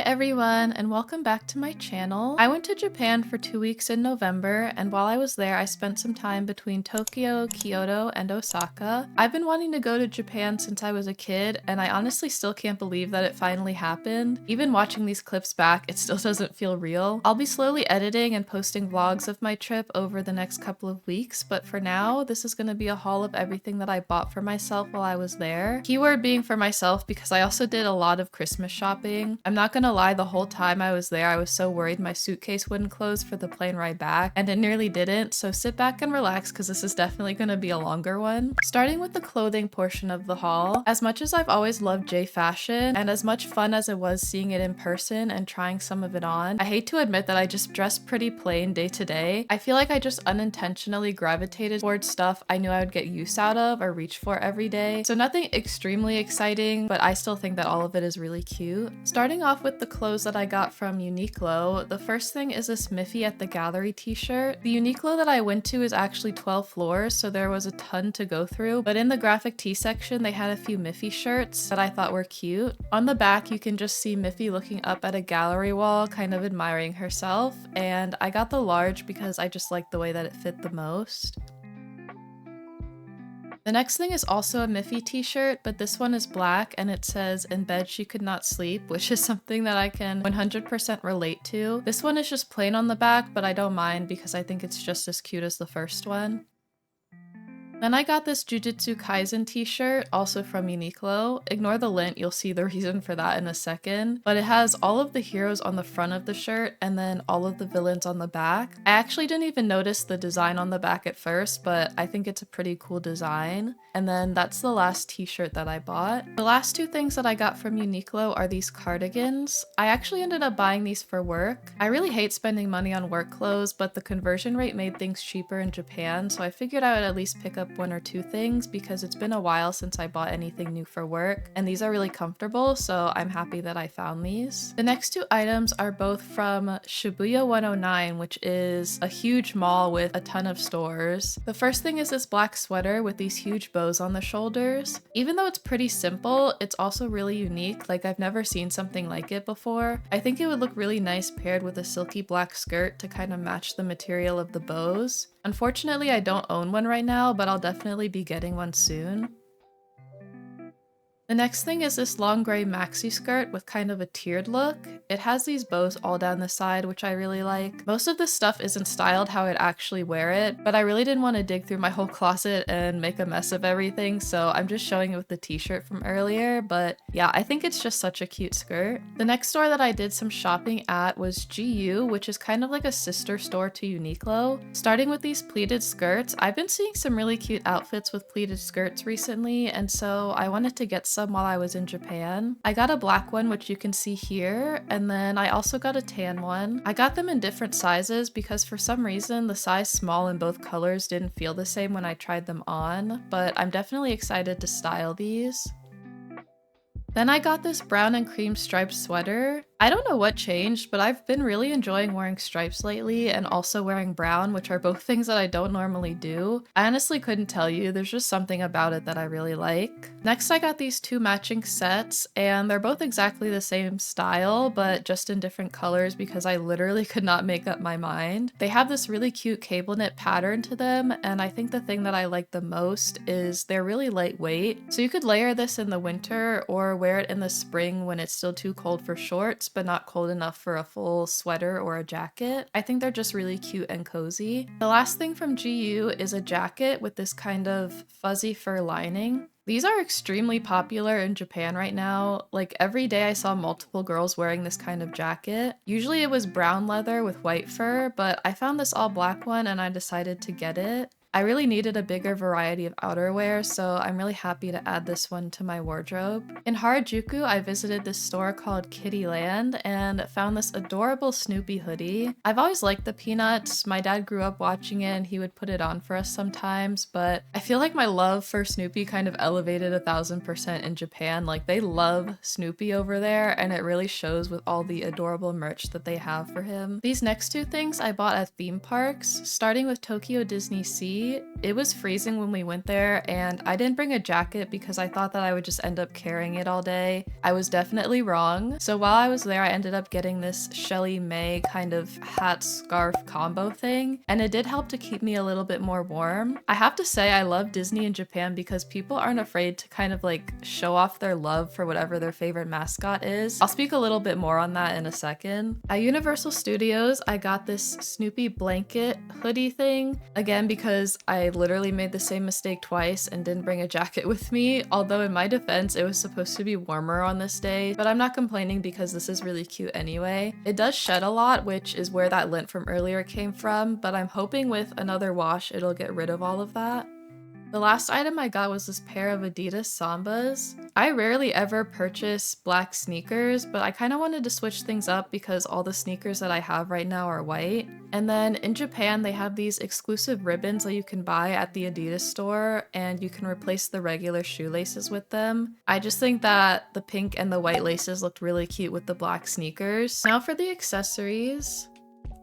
everyone, and welcome back to my channel. I went to Japan for 2 weeks in November, and while I was there, I spent some time between Tokyo, Kyoto, and Osaka. I've been wanting to go to Japan since I was a kid, and I honestly still can't believe that it finally happened. Even watching these clips back, it still doesn't feel real. I'll be slowly editing and posting vlogs of my trip over the next couple of weeks, but for now, this is going to be a haul of everything that I bought for myself while I was there. Keyword being for myself because I also did a lot of Christmas shopping. I'm not gonna lie, the whole time I was there, I was so worried my suitcase wouldn't close for the plane ride back, and it nearly didn't, so sit back and relax because this is definitely gonna be a longer one. Starting with the clothing portion of the haul, as much as I've always loved J fashion, and as much fun as it was seeing it in person and trying some of it on, I hate to admit that I just dressed pretty plain day to day. I feel like I just unintentionally gravitated towards stuff I knew I would get use out of or reach for every day, so nothing extremely exciting, but I still think that all of it is really cute. Starting off with the clothes that I got from Uniqlo, the first thing is this Miffy at the Gallery t-shirt. The Uniqlo that I went to is actually 12 floors, so there was a ton to go through, but in the graphic tee section they had a few Miffy shirts that I thought were cute. On the back you can just see Miffy looking up at a gallery wall, kind of admiring herself, and I got the large because I just liked the way that it fit the most. The next thing is also a Miffy t-shirt, but this one is black and it says "in bed she could not sleep," which is something that I can 100% relate to. This one is just plain on the back, but I don't mind because I think it's just as cute as the first one. Then I got this Jujutsu Kaisen t-shirt, also from Uniqlo. Ignore the lint, you'll see the reason for that in a second. But it has all of the heroes on the front of the shirt and then all of the villains on the back. I actually didn't even notice the design on the back at first, but I think it's a pretty cool design. And then that's the last t-shirt that I bought. The last two things that I got from Uniqlo are these cardigans. I actually ended up buying these for work. I really hate spending money on work clothes, but the conversion rate made things cheaper in Japan, so I figured I would at least pick up one or two things because it's been a while since I bought anything new for work, and these are really comfortable, so I'm happy that I found these. The next two items are both from Shibuya 109, which is a huge mall with a ton of stores. The first thing is this black sweater with these huge bows on the shoulders. Even though it's pretty simple, it's also really unique. Like, I've never seen something like it before. I think it would look really nice paired with a silky black skirt to kind of match the material of the bows. Unfortunately, I don't own one right now, but I'll definitely be getting one soon. The next thing is this long gray maxi skirt with kind of a tiered look. It has these bows all down the side, which I really like. Most of this stuff isn't styled how I'd actually wear it, but I really didn't want to dig through my whole closet and make a mess of everything, so I'm just showing it with the t-shirt from earlier, but yeah, I think it's just such a cute skirt. The next store that I did some shopping at was GU, which is kind of like a sister store to Uniqlo. Starting with these pleated skirts, I've been seeing some really cute outfits with pleated skirts recently, and so I wanted to get some while I was in Japan. I got a black one, which you can see here, and then I also got a tan one. I got them in different sizes because for some reason the size small in both colors didn't feel the same when I tried them on, but I'm definitely excited to style these. Then I got this brown and cream striped sweater. I don't know what changed, but I've been really enjoying wearing stripes lately and also wearing brown, which are both things that I don't normally do. I honestly couldn't tell you, there's just something about it that I really like. Next I got these two matching sets, and they're both exactly the same style, but just in different colors because I literally could not make up my mind. They have this really cute cable knit pattern to them, and I think the thing that I like the most is they're really lightweight. So you could layer this in the winter or wear it in the spring when it's still too cold for shorts, but not cold enough for a full sweater or a jacket. I think they're just really cute and cozy. The last thing from GU is a jacket with this kind of fuzzy fur lining. These are extremely popular in Japan right now. Like, every day I saw multiple girls wearing this kind of jacket. Usually it was brown leather with white fur, but I found this all black one and I decided to get it. I really needed a bigger variety of outerwear, so I'm really happy to add this one to my wardrobe. In Harajuku, I visited this store called Kittyland and found this adorable Snoopy hoodie. I've always liked the Peanuts. My dad grew up watching it and he would put it on for us sometimes, but I feel like my love for Snoopy kind of elevated 1000% in Japan. Like, they love Snoopy over there, and it really shows with all the adorable merch that they have for him. These next two things I bought at theme parks, starting with Tokyo Disney Sea. city. It was freezing when we went there, and I didn't bring a jacket because I thought that I would just end up carrying it all day. I was definitely wrong. So while I was there, I ended up getting this Shelly May kind of hat scarf combo thing, and it did help to keep me a little bit more warm. I have to say I love Disney in Japan because people aren't afraid to kind of like show off their love for whatever their favorite mascot is. I'll speak a little bit more on that in a second. At Universal Studios, I got this Snoopy blanket hoodie thing, again because I literally made the same mistake twice and didn't bring a jacket with me, although in my defense it was supposed to be warmer on this day, but I'm not complaining because this is really cute anyway. It does shed a lot, which is where that lint from earlier came from, but I'm hoping with another wash it'll get rid of all of that. The last item I got was this pair of Adidas Sambas. I rarely ever purchase black sneakers, but I kind of wanted to switch things up because all the sneakers that I have right now are white. And then in Japan, they have these exclusive ribbons that you can buy at the Adidas store, and you can replace the regular shoelaces with them. I just think that the pink and the white laces looked really cute with the black sneakers. Now for the accessories.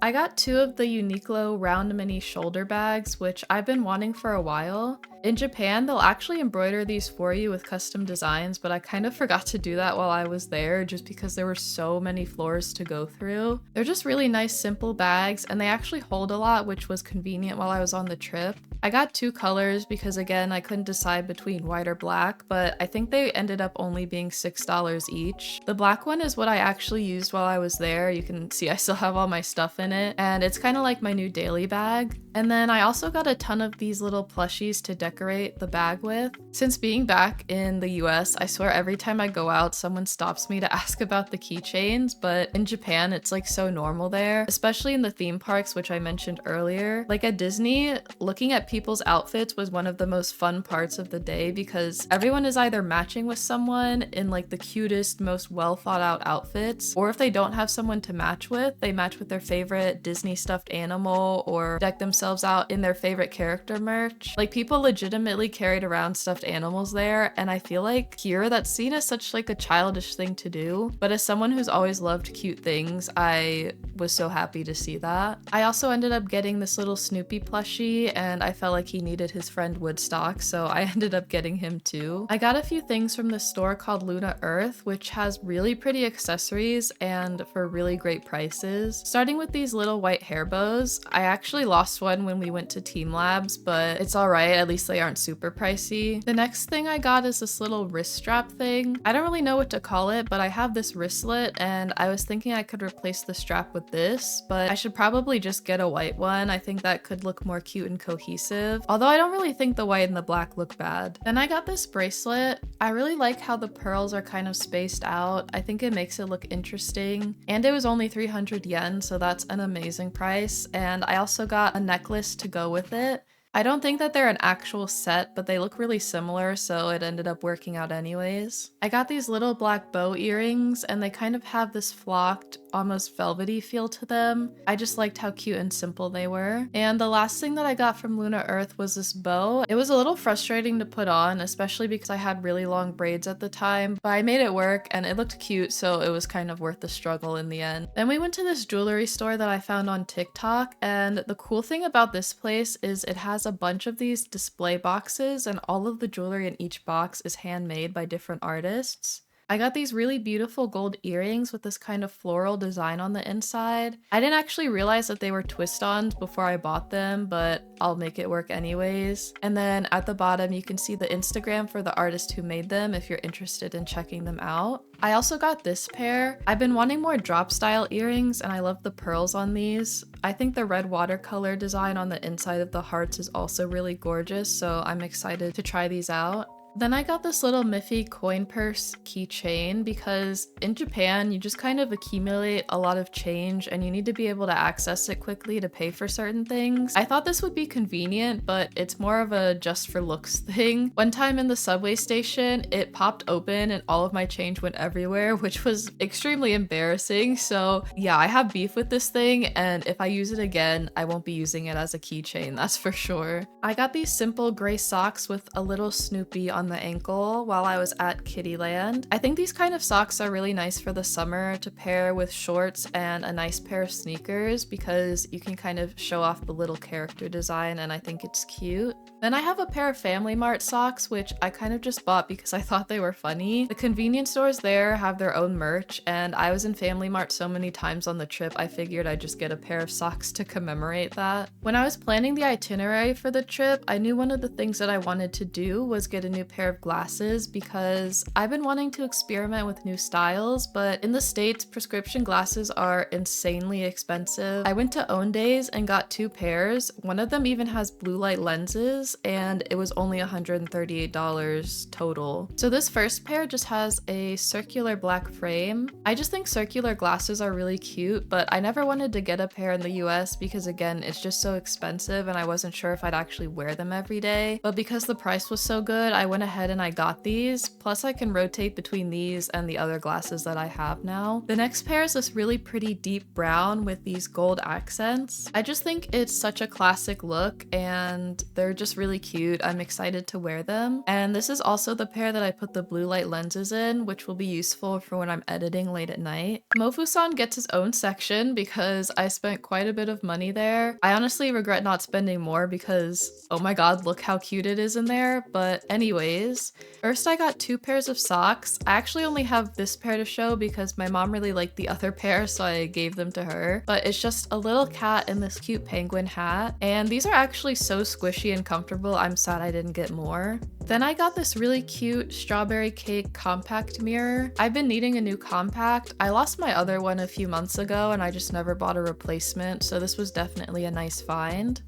I got 2 of the Uniqlo round mini shoulder bags, which I've been wanting for a while. In Japan, they'll actually embroider these for you with custom designs, but I kind of forgot to do that while I was there just because there were so many floors to go through. They're just really nice, simple bags, and they actually hold a lot, which was convenient while I was on the trip. I got 2 colors because again, I couldn't decide between white or black, but I think they ended up only being $6 each. The black one is what I actually used while I was there. You can see I still have all my stuff in it, and it's kind of like my new daily bag. And then I also got a ton of these little plushies to decorate the bag with. Since being back in the US, I swear every time I go out, someone stops me to ask about the keychains, but in Japan, it's like so normal there, especially in the theme parks, which I mentioned earlier. Like at Disney, looking at people's outfits was one of the most fun parts of the day because everyone is either matching with someone in like the cutest, most well thought out outfits, or if they don't have someone to match with, they match with their favorite Disney stuffed animal or deck themselves out in their favorite character merch. Like people legitimately carried around stuffed animals there, and I feel like here that's seen as such like a childish thing to do, but as someone who's always loved cute things, I was so happy to see that. I also ended up getting this little Snoopy plushie, and I felt like he needed his friend Woodstock, so I ended up getting him too. I got a few things from this store called Luna Earth, which has really pretty accessories and for really great prices. Starting with these little white hair bows. I actually lost one when we went to Team Labs, but it's alright, at least they aren't super pricey. The next thing I got is this little wrist strap thing. I don't really know what to call it, but I have this wristlet, and I was thinking I could replace the strap with this, but I should probably just get a white one. I think that could look more cute and cohesive, although I don't really think the white and the black look bad. Then I got this bracelet. I really like how the pearls are kind of spaced out. I think it makes it look interesting, and it was only 300 yen, so that's an amazing price. And I also got a necklace to go with it. I don't think that they're an actual set, but they look really similar, so it ended up working out anyways. I got these little black bow earrings, and they kind of have this flocked, almost velvety feel to them. I just liked how cute and simple they were. And the last thing that I got from Luna Earth was this bow. It was a little frustrating to put on, especially because I had really long braids at the time, but I made it work and it looked cute, so it was kind of worth the struggle in the end. Then we went to this jewelry store that I found on TikTok, and the cool thing about this place is it has a bunch of these display boxes, and all of the jewelry in each box is handmade by different artists. I got these really beautiful gold earrings with this kind of floral design on the inside. I didn't actually realize that they were twist-ons before I bought them, but I'll make it work anyways. And then at the bottom, you can see the Instagram for the artist who made them if you're interested in checking them out. I also got this pair. I've been wanting more drop style earrings, and I love the pearls on these. I think the red watercolor design on the inside of the hearts is also really gorgeous, so I'm excited to try these out. Then I got this little Miffy coin purse keychain because in Japan, you just kind of accumulate a lot of change and you need to be able to access it quickly to pay for certain things. I thought this would be convenient, but it's more of a just for looks thing. One time in the subway station, it popped open and all of my change went everywhere, which was extremely embarrassing. So yeah, I have beef with this thing, and if I use it again, I won't be using it as a keychain, that's for sure. I got these simple gray socks with a little Snoopy on on the ankle while I was at Kittyland. I think these kind of socks are really nice for the summer to pair with shorts and a nice pair of sneakers because you can kind of show off the little character design and I think it's cute. Then I have a pair of Family Mart socks, which I kind of just bought because I thought they were funny. The convenience stores there have their own merch, and I was in Family Mart so many times on the trip, I figured I'd just get a pair of socks to commemorate that. When I was planning the itinerary for the trip, I knew one of the things that I wanted to do was get a new pair of glasses because I've been wanting to experiment with new styles, but in the States, prescription glasses are insanely expensive. I went to Owndays and got 2 pairs. One of them even has blue light lenses, and it was only $138 total. So this first pair just has a circular black frame. I just think circular glasses are really cute, but I never wanted to get a pair in the US because again, it's just so expensive and I wasn't sure if I'd actually wear them every day. But because the price was so good, I went ahead and I got these. Plus I can rotate between these and the other glasses that I have now. The next pair is this really pretty deep brown with these gold accents. I just think it's such a classic look and they're just really cute. I'm excited to wear them. And this is also the pair that I put the blue light lenses in, which will be useful for when I'm editing late at night. Mofusand gets his own section because I spent quite a bit of money there. I honestly regret not spending more because, oh my god, look how cute it is in there. But anyways, first I got 2 pairs of socks. I actually only have this pair to show because my mom really liked the other pair, so I gave them to her. But it's just a little cat in this cute penguin hat. And these are actually so squishy and comfortable. I'm sad I didn't get more. Then I got this really cute strawberry cake compact mirror. I've been needing a new compact. I lost my other one a few months ago and I just never bought a replacement, so this was definitely a nice find.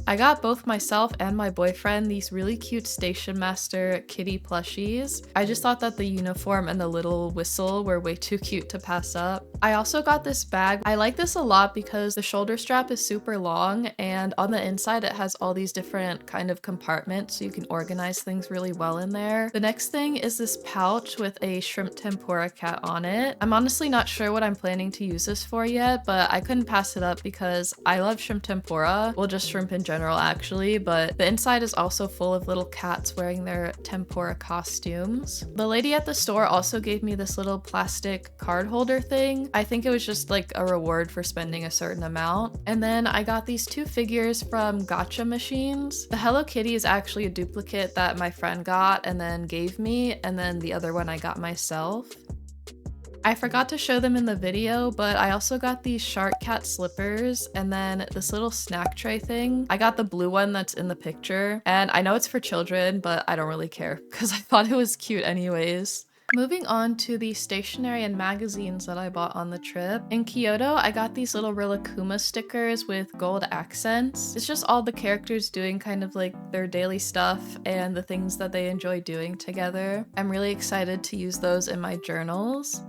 I got both myself and my boyfriend these really cute Station Master kitty plushies. I just thought that the uniform and the little whistle were way too cute to pass up. I also got this bag. I like this a lot because the shoulder strap is super long and on the inside it has all these different kind of compartments so you can organize things really well in there. The next thing is this pouch with a shrimp tempura cat on it. I'm honestly not sure what I'm planning to use this for yet, but I couldn't pass it up because I love shrimp tempura. Well, just shrimp in general actually, but the inside is also full of little cats wearing their tempura costumes. The lady at the store also gave me this little plastic card holder thing. I think it was just like a reward for spending a certain amount. And then I got these 2 figures from Gacha Machines. The Hello Kitty is actually a duplicate that my friend got and then gave me, and then the other one I got myself. I forgot to show them in the video, but I also got these shark cat slippers and then this little snack tray thing. I got the blue one that's in the picture, and I know it's for children, but I don't really care because I thought it was cute anyways. Moving on to the stationery and magazines that I bought on the trip. In Kyoto, I got these little Rilakkuma stickers with gold accents. It's just all the characters doing kind of like their daily stuff and the things that they enjoy doing together. I'm really excited to use those in my journals.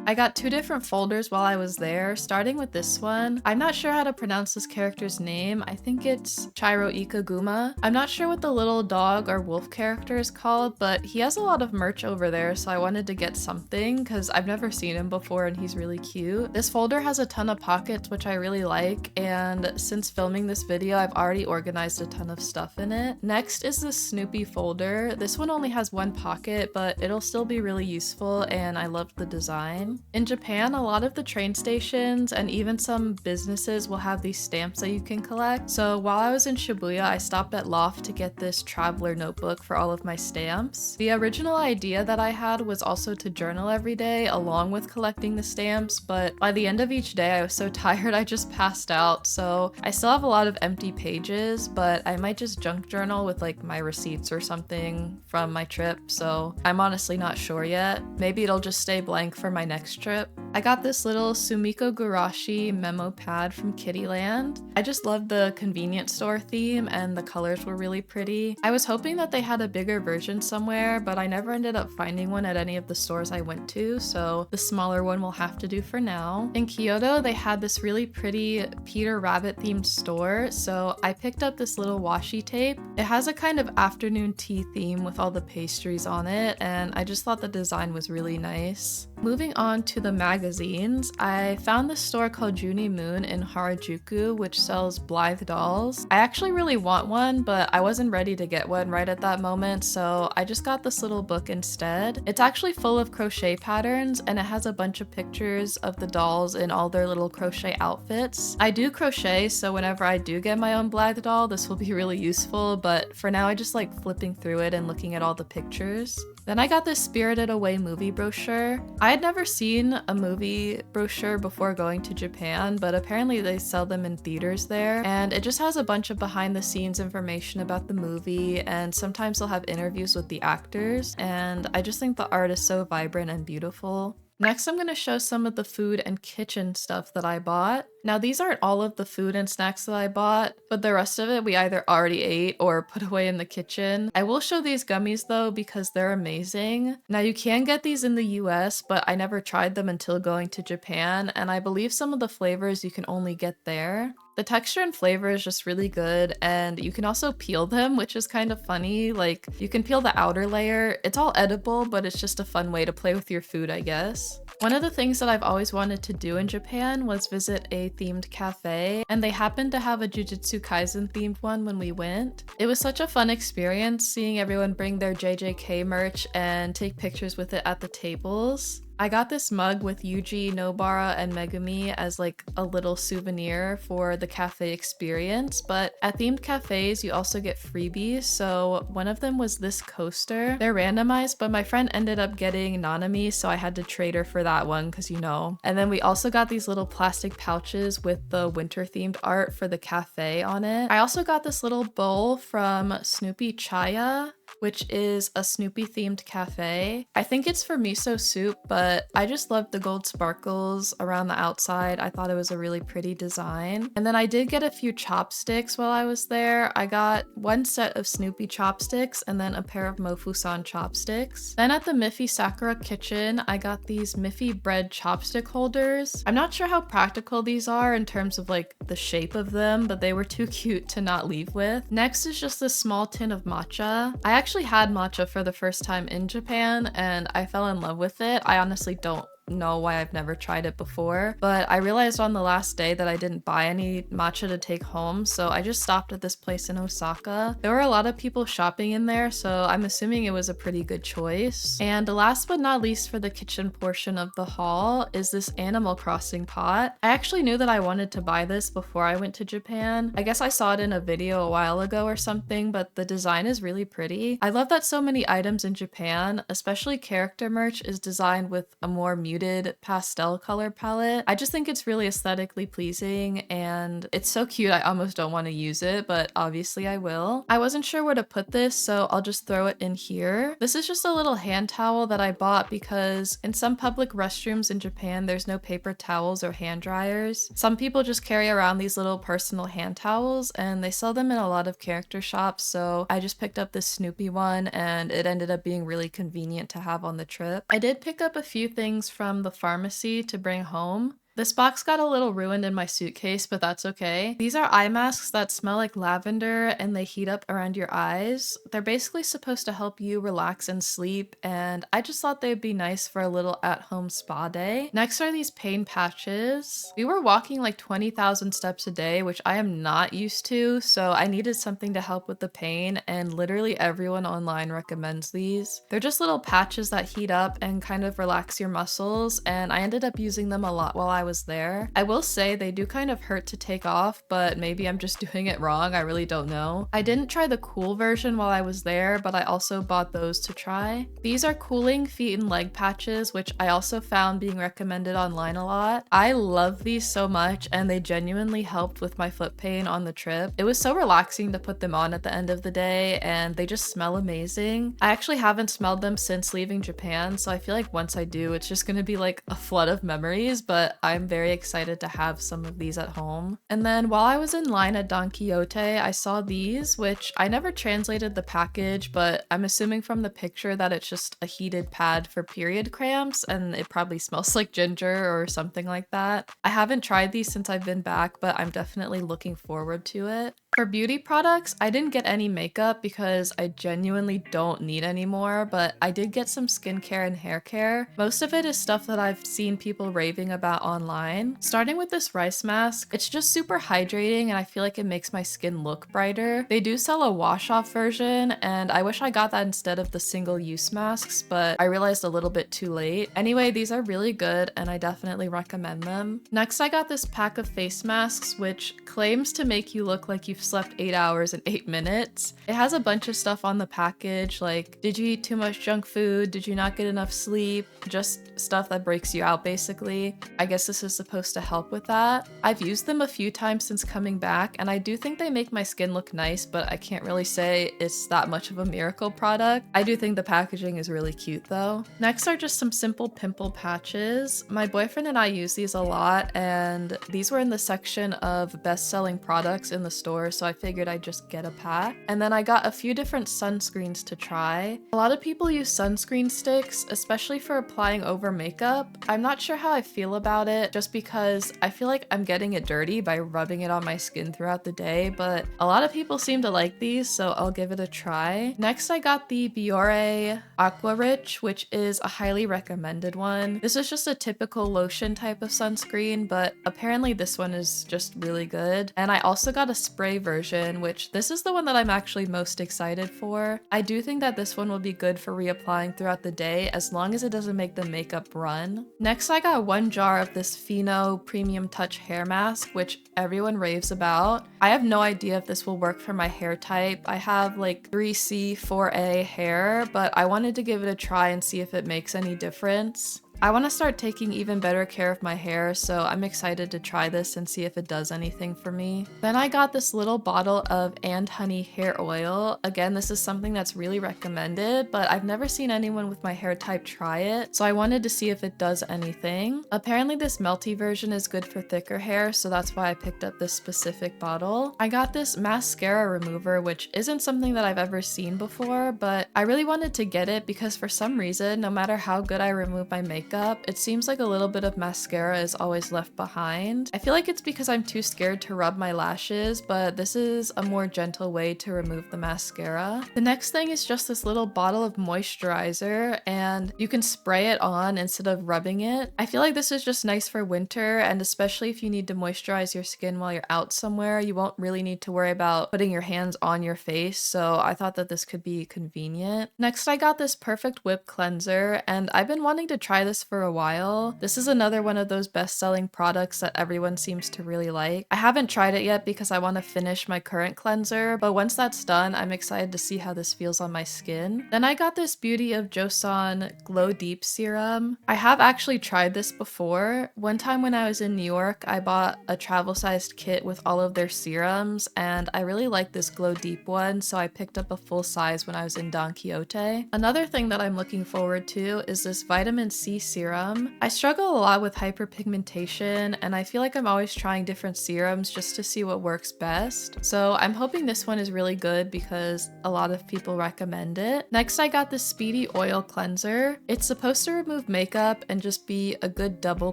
I got 2 different folders while I was there, starting with this one. I'm not sure how to pronounce this character's name. I think it's Chiro Ikaguma. I'm not sure what the little dog or wolf character is called, but he has a lot of merch over there, so I wanted to get something because I've never seen him before and he's really cute. This folder has a ton of pockets, which I really like, and since filming this video, I've already organized a ton of stuff in it. Next is this Snoopy folder. This one only has 1 pocket, but it'll still be really useful, and I love the design. In Japan, a lot of the train stations and even some businesses will have these stamps that you can collect. So while I was in Shibuya, I stopped at Lofi to get this traveler notebook for all of my stamps. The original idea that I had was also to journal every day along with collecting the stamps, but by the end of each day I was so tired I just passed out. So I still have a lot of empty pages, but I might just junk journal with like my receipts or something from my trip. So I'm honestly not sure yet. Maybe it'll just stay blank for my next trip. I got this little Sumiko Gurashi memo pad from Kittyland. I just loved the convenience store theme and the colors were really pretty. I was hoping that they had a bigger version somewhere, but I never ended up finding one at any of the stores I went to, so the smaller one will have to do for now. In Kyoto, they had this really pretty Peter Rabbit themed store, so I picked up this little washi tape. It has a kind of afternoon tea theme with all the pastries on it, and I just thought the design was really nice. Moving on to the magazines, I found this store called Juni Moon in Harajuku, which sells Blythe dolls. I actually really want one, but I wasn't ready to get one right at that moment, so I just got this little book instead. It's actually full of crochet patterns, and it has a bunch of pictures of the dolls in all their little crochet outfits. I do crochet, so whenever I do get my own Blythe doll, this will be really useful, but for now I just like flipping through it and looking at all the pictures. Then I got this Spirited Away movie brochure. I had never seen a movie brochure before going to Japan, but apparently they sell them in theaters there, and it just has a bunch of behind the scenes information about the movie, and sometimes they'll have interviews with the actors, and I just think the art is so vibrant and beautiful. Next, I'm going to show some of the food and kitchen stuff that I bought. Now, these aren't all of the food and snacks that I bought, but the rest of it we either already ate or put away in the kitchen. I will show these gummies though because they're amazing. Now, you can get these in the US, but I never tried them until going to Japan, and I believe some of the flavors you can only get there. The texture and flavor is just really good, and you can also peel them, which is kind of funny. Like, you can peel the outer layer. It's all edible, but it's just a fun way to play with your food, I guess. One of the things that I've always wanted to do in Japan was visit a themed cafe, and they happened to have a Jujutsu Kaisen themed one when we went. It was such a fun experience seeing everyone bring their JJK merch and take pictures with it at the tables. I got this mug with Yuji, Nobara, and Megumi as like a little souvenir for the cafe experience, but at themed cafes you also get freebies, so one of them was this coaster. They're randomized, but my friend ended up getting Nanami, so I had to trade her for that one because you know. And then we also got these little plastic pouches with the winter themed art for the cafe on it. I also got this little bowl from Snoopy Chaya, which is a Snoopy themed cafe. I think it's for miso soup, but I just loved the gold sparkles around the outside. I thought it was a really pretty design. And then I did get a few chopsticks while I was there. I got one set of Snoopy chopsticks and then a pair of mofusand chopsticks. Then at the Miffy Sakura kitchen, I got these Miffy bread chopstick holders. I'm not sure how practical these are in terms of like the shape of them, but they were too cute to not leave with. Next is just this small tin of matcha. I actually had matcha for the first time in Japan and I fell in love with it. I honestly don't know why I've never tried it before, but I realized on the last day that I didn't buy any matcha to take home, so I just stopped at this place in Osaka. There were a lot of people shopping in there, so I'm assuming it was a pretty good choice. And last but not least for the kitchen portion of the haul is this Animal Crossing pot. I actually knew that I wanted to buy this before I went to Japan. I guess I saw it in a video a while ago or something, but the design is really pretty. I love that so many items in Japan, especially character merch, is designed with a more muted pastel color palette. I just think it's really aesthetically pleasing and it's so cute I almost don't want to use it, but obviously I will. I wasn't sure where to put this, so I'll just throw it in here. This is just a little hand towel that I bought because in some public restrooms in Japan there's no paper towels or hand dryers. Some people just carry around these little personal hand towels and they sell them in a lot of character shops, so I just picked up this Snoopy one and it ended up being really convenient to have on the trip. I did pick up a few things from the pharmacy to bring home. This box got a little ruined in my suitcase, but that's okay. These are eye masks that smell like lavender and they heat up around your eyes. They're basically supposed to help you relax and sleep, and I just thought they'd be nice for a little at-home spa day. Next are these pain patches. We were walking like 20,000 steps a day, which I am not used to, so I needed something to help with the pain, and literally everyone online recommends these. They're just little patches that heat up and kind of relax your muscles, and I ended up using them a lot while I was there. I will say they do kind of hurt to take off, but maybe I'm just doing it wrong. I really don't know. I didn't try the cool version while I was there, but I also bought those to try. These are cooling feet and leg patches, which I also found being recommended online a lot. I love these so much and they genuinely helped with my foot pain on the trip. It was so relaxing to put them on at the end of the day and they just smell amazing. I actually haven't smelled them since leaving Japan, so I feel like once I do, it's just gonna be like a flood of memories, but I'm very excited to have some of these at home. And then while I was in line at Don Quixote, I saw these, which I never translated the package, but I'm assuming from the picture that it's just a heated pad for period cramps and it probably smells like ginger or something like that. I haven't tried these since I've been back, but I'm definitely looking forward to it. For beauty products, I didn't get any makeup because I genuinely don't need any more, but I did get some skincare and hair care. Most of it is stuff that I've seen people raving about online. Starting with this rice mask, it's just super hydrating and I feel like it makes my skin look brighter. They do sell a wash-off version and I wish I got that instead of the single-use masks, but I realized a little bit too late. Anyway, these are really good and I definitely recommend them. Next, I got this pack of face masks, which claims to make you look like you've slept 8 hours and 8 minutes. It has a bunch of stuff on the package like, did you eat too much junk food? Did you not get enough sleep? Just stuff that breaks you out basically. I guess this is supposed to help with that. I've used them a few times since coming back and I do think they make my skin look nice, but I can't really say it's that much of a miracle product. I do think the packaging is really cute though. Next are just some simple pimple patches. My boyfriend and I use these a lot and these were in the section of best-selling products in the store, so I figured I'd just get a pack. And then I got a few different sunscreens to try. A lot of people use sunscreen sticks, especially for applying over makeup. I'm not sure how I feel about it, just because I feel like I'm getting it dirty by rubbing it on my skin throughout the day, but a lot of people seem to like these, so I'll give it a try. Next, I got the Biore Aqua Rich, which is a highly recommended one. This is just a typical lotion type of sunscreen, but apparently this one is just really good. And I also got a spray version, which this is the one that I'm actually most excited for. I do think that this one will be good for reapplying throughout the day as long as it doesn't make the makeup run. Next, I got one jar of this Fino Premium Touch hair mask, which everyone raves about. I have no idea if this will work for my hair type. I have like 3C, 4A hair, but I wanted to give it a try and see if it makes any difference. I want to start taking even better care of my hair, so I'm excited to try this and see if it does anything for me. Then I got this little bottle of And Honey hair oil. Again, this is something that's really recommended, but I've never seen anyone with my hair type try it, so I wanted to see if it does anything. Apparently this melty version is good for thicker hair, so that's why I picked up this specific bottle. I got this mascara remover, which isn't something that I've ever seen before, but I really wanted to get it because for some reason, no matter how good I remove my makeup, it seems like a little bit of mascara is always left behind. I feel like it's because I'm too scared to rub my lashes, but this is a more gentle way to remove the mascara. The next thing is just this little bottle of moisturizer, and you can spray it on instead of rubbing it. I feel like this is just nice for winter, and especially if you need to moisturize your skin while you're out somewhere, you won't really need to worry about putting your hands on your face, so I thought that this could be convenient. Next, I got this Perfect Whip cleanser, and I've been wanting to try this for a while. This is another one of those best-selling products that everyone seems to really like. I haven't tried it yet because I want to finish my current cleanser, but once that's done, I'm excited to see how this feels on my skin. Then I got this Beauty of Joseon Glow Deep Serum. I have actually tried this before. One time when I was in New York, I bought a travel-sized kit with all of their serums, and I really liked this Glow Deep one, so I picked up a full size when I was in Don Quixote. Another thing that I'm looking forward to is this Vitamin C serum. I struggle a lot with hyperpigmentation and I feel like I'm always trying different serums just to see what works best. So I'm hoping this one is really good because a lot of people recommend it. Next, I got this Speedy Oil Cleanser. It's supposed to remove makeup and just be a good double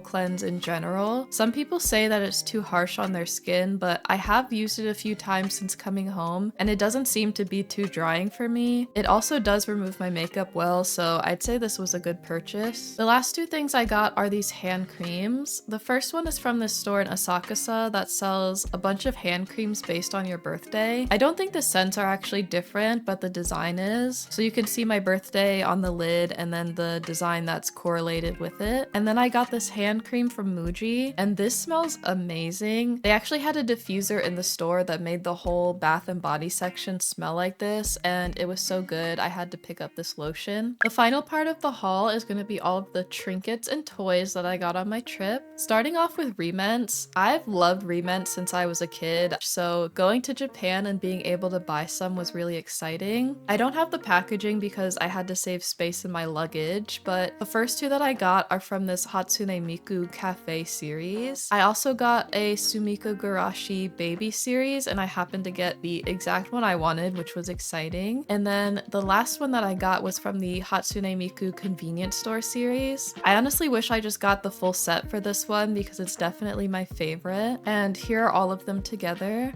cleanse in general. Some people say that it's too harsh on their skin, but I have used it a few times since coming home and it doesn't seem to be too drying for me. It also does remove my makeup well, so I'd say this was a good purchase. The last two things I got are these hand creams. The first one is from this store in Asakusa that sells a bunch of hand creams based on your birthday. I don't think the scents are actually different, but the design is. So you can see my birthday on the lid and then the design that's correlated with it. And then I got this hand cream from Muji, and this smells amazing. They actually had a diffuser in the store that made the whole bath and body section smell like this, and it was so good I had to pick up this lotion. The final part of the haul is going to be all of the trinkets and toys that I got on my trip. Starting off with rements. I've loved rements since I was a kid, so going to Japan and being able to buy some was really exciting. I don't have the packaging because I had to save space in my luggage, but the first two that I got are from this Hatsune Miku Cafe series. I also got a Sumika Gurashi baby series, and I happened to get the exact one I wanted, which was exciting. And then the last one that I got was from the Hatsune Miku convenience store series. I honestly wish I just got the full set for this one because it's definitely my favorite. And here are all of them together.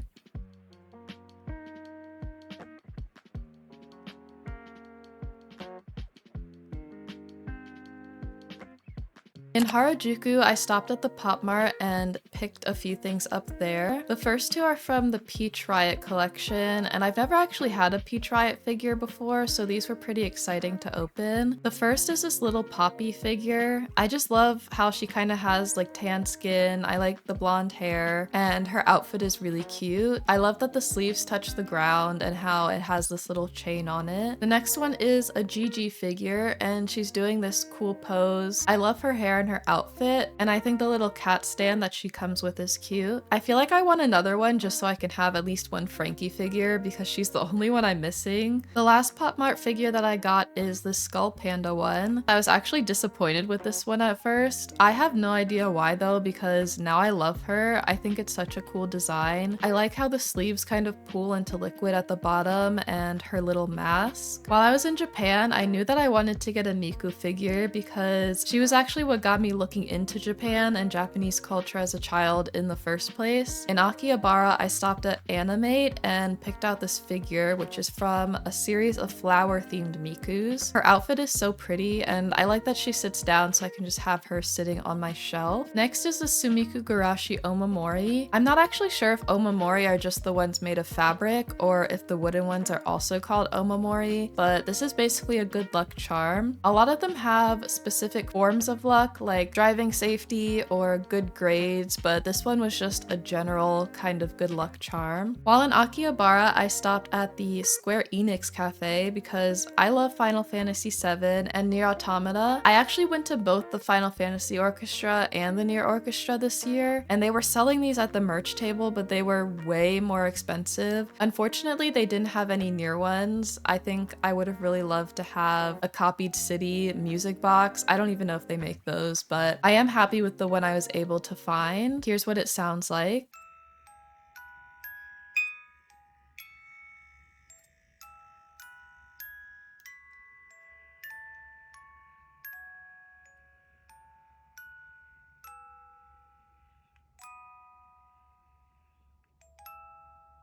In Harajuku, I stopped at the Pop Mart and picked a few things up there. The first two are from the Peach Riot collection, and I've never actually had a Peach Riot figure before, so these were pretty exciting to open. The first is this little Poppy figure. I just love how she kind of has like tan skin. I like the blonde hair, and her outfit is really cute. I love that the sleeves touch the ground and how it has this little chain on it. The next one is a Gigi figure, and she's doing this cool pose. I love her hair and her outfit, and I think the little cat stand that she comes with is cute. I feel like I want another one just so I can have at least one Frankie figure because she's the only one I'm missing. The last Pop Mart figure that I got is the Skull Panda one. I was actually disappointed with this one at first. I have no idea why though, because now I love her. I think it's such a cool design. I like how the sleeves kind of pool into liquid at the bottom and her little mask. While I was in Japan, I knew that I wanted to get a Miku figure because she was actually what got me looking into Japan and Japanese culture as a child in the first place. In Akihabara, I stopped at Animate and picked out this figure, which is from a series of flower-themed Mikus. Her outfit is so pretty, and I like that she sits down so I can just have her sitting on my shelf. Next is the Sumiku Gurashi Omamori. I'm not actually sure if Omamori are just the ones made of fabric or if the wooden ones are also called Omamori, but this is basically a good luck charm. A lot of them have specific forms of luck, like driving safety or good grades, but this one was just a general kind of good luck charm. While in Akihabara, I stopped at the Square Enix cafe because I love Final Fantasy VII and Nier Automata. I actually went to both the Final Fantasy Orchestra and the Nier Orchestra this year, and they were selling these at the merch table, but they were way more expensive. Unfortunately, they didn't have any Nier ones. I think I would have really loved to have a copied City music box. I don't even know if they make those, but I am happy with the one I was able to find. Here's what it sounds like.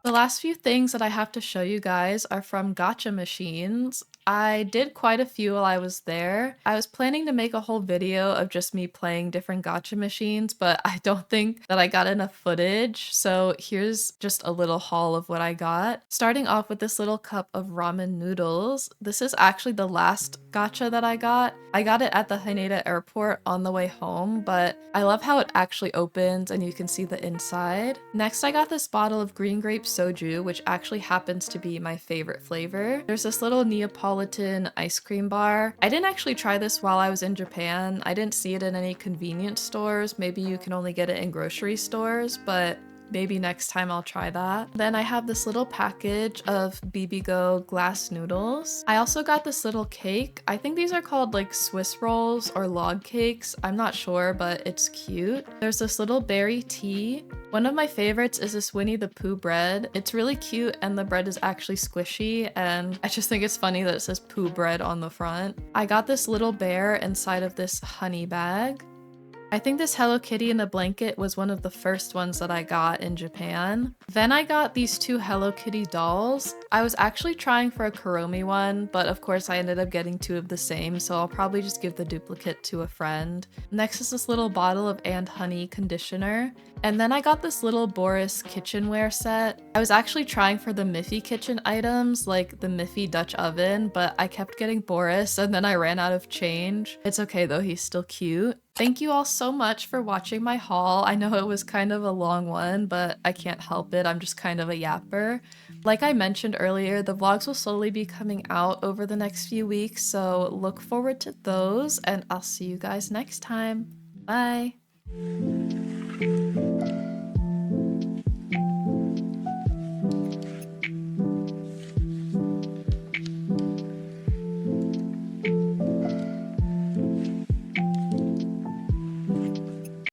The last few things that I have to show you guys are from gacha machines. I did quite a few while I was there. I was planning to make a whole video of just me playing different gacha machines, but I don't think that I got enough footage. So here's just a little haul of what I got. Starting off with this little cup of ramen noodles. This is actually the last gacha that I got. I got it at the Haneda airport on the way home, but I love how it actually opens and you can see the inside. Next, I got this bottle of green grape soju, which actually happens to be my favorite flavor. There's this little Neapolitan ice cream bar. I didn't actually try this while I was in Japan. I didn't see it in any convenience stores. Maybe you can only get it in grocery stores, but maybe next time I'll try that. Then I have this little package of Bibigo glass noodles. I also got this little cake. I think these are called like Swiss rolls or log cakes. I'm not sure, but it's cute. There's this little berry tea. One of my favorites is this Winnie the Pooh bread. It's really cute and the bread is actually squishy, and I just think it's funny that it says Pooh bread on the front. I got this little bear inside of this honey bag. I think this Hello Kitty in a blanket was one of the first ones that I got in Japan. Then I got these two Hello Kitty dolls. I was actually trying for a Kuromi one, but of course I ended up getting two of the same, so I'll probably just give the duplicate to a friend. Next is this little bottle of And Honey conditioner. And then I got this little Boris kitchenware set. I was actually trying for the Miffy kitchen items, like the Miffy Dutch oven, but I kept getting Boris and then I ran out of change. It's okay though, he's still cute. Thank you all so much for watching my haul. I know it was kind of a long one, but I can't help it. I'm just kind of a yapper. Like I mentioned earlier, the vlogs will slowly be coming out over the next few weeks, so look forward to those, and I'll see you guys next time. Bye!